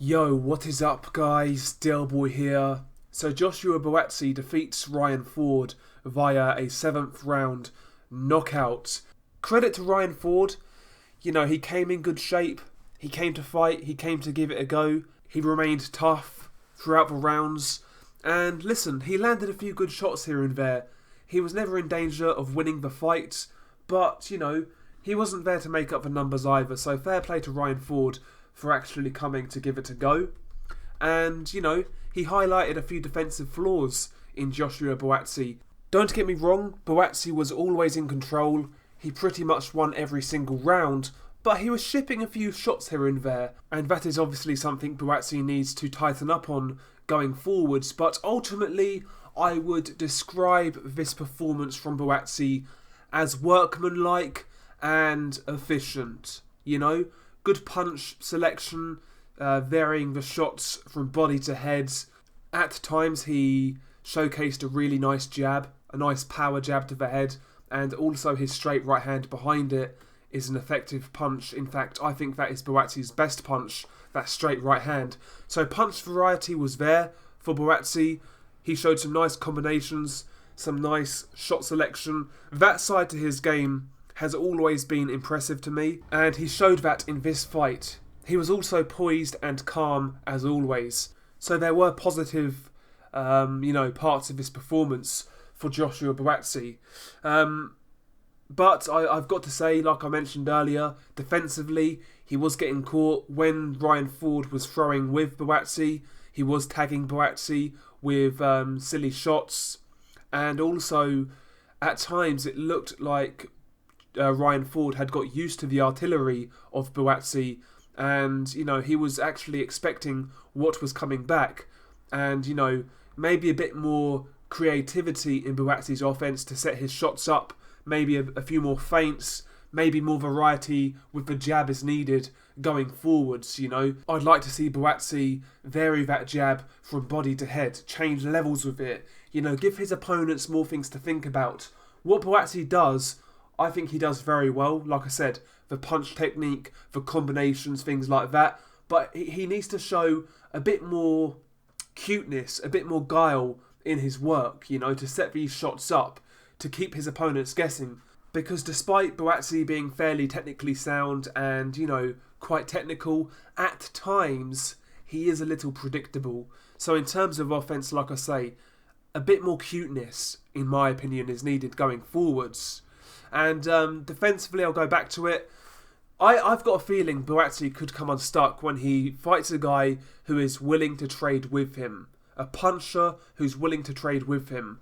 Yo, what is up, guys? Boy here. So Joshua Buatsi defeats Ryan Ford via a 7th round knockout. Credit to Ryan Ford. He came in good shape. He came to fight. He came to give it a go. He remained tough throughout the rounds. And listen, he landed a few good shots here and there. He was never in danger of winning the fight. But, he wasn't there to make up the numbers either. So fair play to Ryan Ford for actually coming to give it a go. And, he highlighted a few defensive flaws in Joshua Buatsi. Don't get me wrong, Buatsi was always in control. He pretty much won every single round, but he was shipping a few shots here and there, and that is obviously something Buatsi needs to tighten up on going forwards. But ultimately, I would describe this performance from Buatsi as workmanlike and efficient. Good punch selection, varying the shots from body to head. At times he showcased a really nice jab, a nice power jab to the head, and also his straight right hand behind it is an effective punch. In fact, I think that is Buatsi's best punch, that straight right hand. So punch variety was there for Buatsi. He showed some nice combinations, some nice shot selection. That side to his game has always been impressive to me, and he showed that in this fight. He was also poised and calm as always. So there were positive, parts of this performance for Joshua Buatsi. But I've got to say, like I mentioned earlier, defensively, he was getting caught when Ryan Ford was throwing with Buatsi. He was tagging Buatsi with silly shots. And also, at times, it looked like Ryan Ford had got used to the artillery of Buatsi, and he was actually expecting what was coming back, and maybe a bit more creativity in Buatsi's offense to set his shots up, maybe a few more feints, maybe more variety with the jab is needed going forwards. I'd like to see Buatsi vary that jab from body to head, change levels with it, give his opponents more things to think about. What Buatsi does, I think he does very well. Like I said, the punch technique, the combinations, things like that. But he needs to show a bit more cuteness, a bit more guile in his work, to set these shots up, to keep his opponents guessing. Because despite Buatsi being fairly technically sound and, quite technical, at times he is a little predictable. So in terms of offense, like I say, a bit more cuteness, in my opinion, is needed going forwards. And defensively, I'll go back to it. I've got a feeling Buatsi could come unstuck when he fights a guy who is willing to trade with him. A puncher who's willing to trade with him.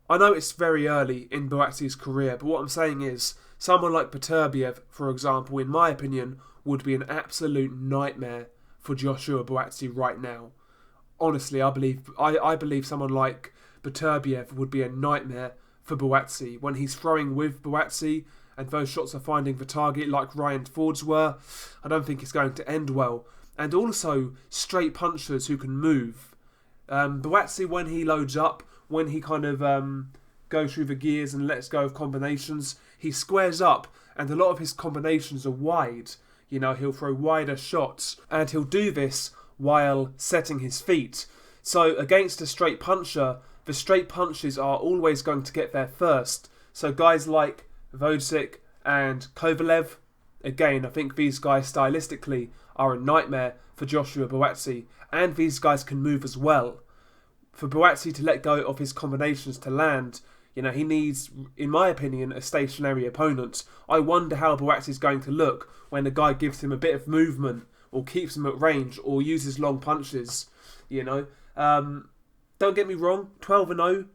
I know it's very early in Buatsi's career, but what I'm saying is, someone like Beterbiev, for example, in my opinion, would be an absolute nightmare for Joshua Buatsi right now. Honestly, I believe someone like Beterbiev would be a nightmare for Buatsi. When he's throwing with Buatsi and those shots are finding the target like Ryan Ford's were, I don't think it's going to end well. And also straight punchers who can move. Buatsi, when he loads up, when he kind of goes through the gears and lets go of combinations, he squares up, and a lot of his combinations are wide. He'll throw wider shots, and he'll do this while setting his feet. So against a straight puncher, the straight punches are always going to get there first. So guys like Buatsi and Kovalev, again, I think these guys stylistically are a nightmare for Joshua Buatsi, and these guys can move as well. For Buatsi to let go of his combinations to land, he needs, in my opinion, a stationary opponent. I wonder how Buatsi's going to look when a guy gives him a bit of movement, or keeps him at range, or uses long punches. Don't get me wrong, 12-0,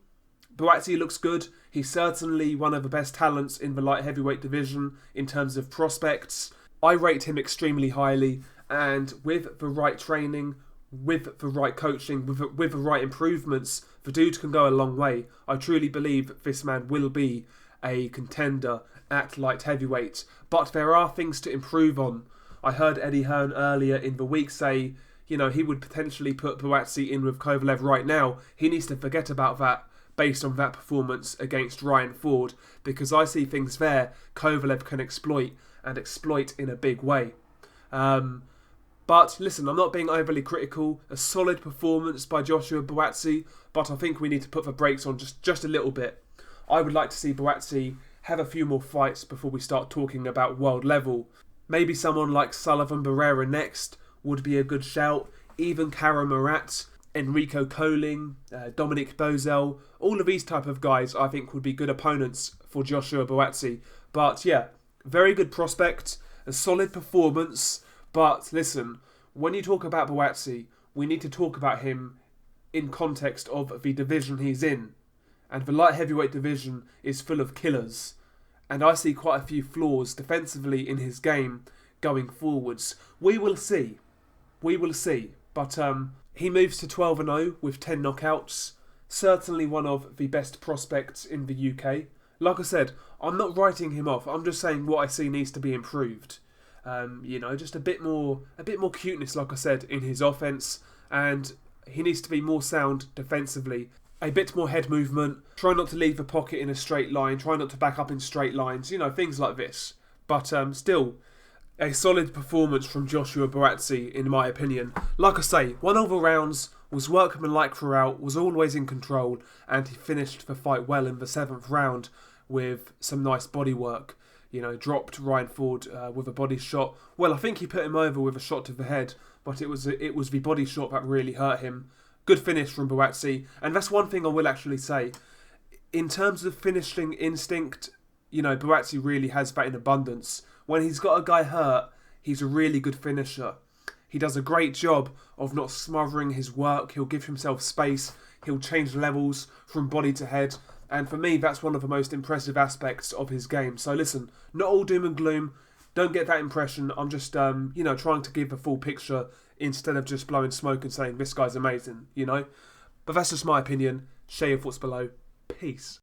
Buatsi looks good. He's certainly one of the best talents in the light heavyweight division in terms of prospects. I rate him extremely highly, and with the right training, with the right coaching, with the right improvements, the dude can go a long way. I truly believe this man will be a contender at light heavyweight. But there are things to improve on. I heard Eddie Hearn earlier in the week say, he would potentially put Buatsi in with Kovalev right now. He needs to forget about that based on that performance against Ryan Ford, because I see things there Kovalev can exploit, and exploit in a big way. But listen, I'm not being overly critical. A solid performance by Joshua Buatsi, but I think we need to put the brakes on just a little bit. I would like to see Buatsi have a few more fights before we start talking about world level. Maybe someone like Sullivan Barrera next would be a good shout. Even Kara Murat, Enrico Colling, Dominic Bozel, all of these type of guys I think would be good opponents for Joshua Buatsi. But yeah, very good prospect, a solid performance. But listen, when you talk about Buatsi, we need to talk about him in context of the division he's in. And the light heavyweight division is full of killers. And I see quite a few flaws defensively in his game going forwards. We will see. We will see. But he moves to 12-0 with 10 knockouts. Certainly one of the best prospects in the UK. Like I said, I'm not writing him off. I'm just saying what I see needs to be improved. Just a bit more cuteness, like I said, in his offense, and he needs to be more sound defensively. A bit more head movement. Try not to leave the pocket in a straight line. Try not to back up in straight lines. Things like this. But still, a solid performance from Joshua Buatsi, in my opinion. Like I say, won all the rounds, was workmanlike throughout, was always in control, and he finished the fight well in the 7th round with some nice body work. Dropped Ryan Ford with a body shot. Well, I think he put him over with a shot to the head, but it was the body shot that really hurt him. Good finish from Buatsi, and that's one thing I will actually say. In terms of finishing instinct, Buatsi really has that in abundance. When he's got a guy hurt, he's a really good finisher. He does a great job of not smothering his work. He'll give himself space. He'll change levels from body to head. And for me, that's one of the most impressive aspects of his game. So listen, not all doom and gloom. Don't get that impression. I'm just, trying to give a full picture instead of just blowing smoke and saying this guy's amazing, But that's just my opinion. Share your thoughts below. Peace.